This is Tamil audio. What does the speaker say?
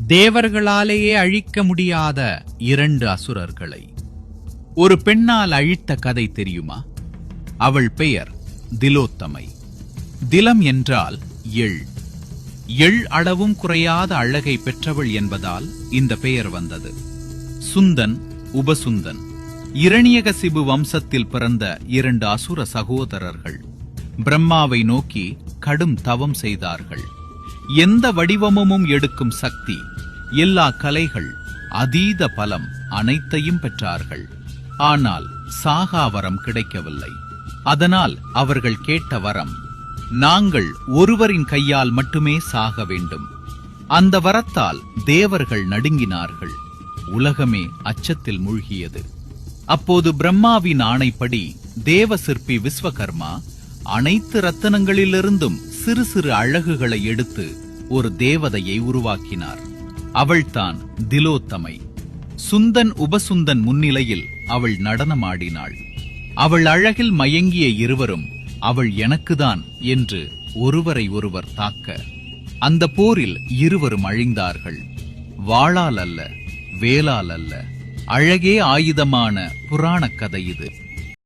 தேவர்களாலேயே அழிக்க முடியாத 2 அசுரர்களை ஒரு பெண்ணால் அழித்த கதை தெரியுமா? அவள் பெயர் திலோத்தமை. திலம் என்றால் எள். எள் அளவும் குறையாத அழகை பெற்றவள் என்பதால் இந்த பெயர் வந்தது. சுந்தன், உபசுந்தன், இரணியகசிபு வம்சத்தில் பிறந்த 2 அசுர சகோதரர்கள் பிரம்மாவை நோக்கி கடும் தவம் செய்தார்கள். எந்த வடிவமும் எடுக்கும் சக்தி, எல்லா கலைகள், அதீத பலம் அனைத்தையும் பெற்றார்கள். ஆனால் சாகாவரம் கிடைக்கவில்லை. அதனால் அவர்கள் கேட்ட வரம், நாங்கள் ஒருவரின் கையால் மட்டுமே சாக வேண்டும். அந்த வரத்தால் தேவர்கள் நடுங்கினார்கள். உலகமே அச்சத்தில் மூழ்கியது. அப்போது பிரம்மாவின் ஆணைப்படி தேவ சிற்பி விஸ்வகர்மா அனைத்து ரத்தினங்களிலிருந்தும் சிறு சிறு அழகுகளை எடுத்து ஒரு தேவதையை உருவாக்கினார். அவள்தான் திலோத்தமை. சுந்தன், உபசுந்தன் முன்னிலையில் அவள் நடனமாடினாள். அவள் அழகில் மயங்கிய இருவரும் அவள் எனக்குதான் என்று ஒருவரை ஒருவர் தாக்க, அந்த போரில் இருவரும் அழிந்தார்கள். வாளால் அல்ல, வேளால் அல்ல, அழகே ஆயுதமான புராணக் கதை இது.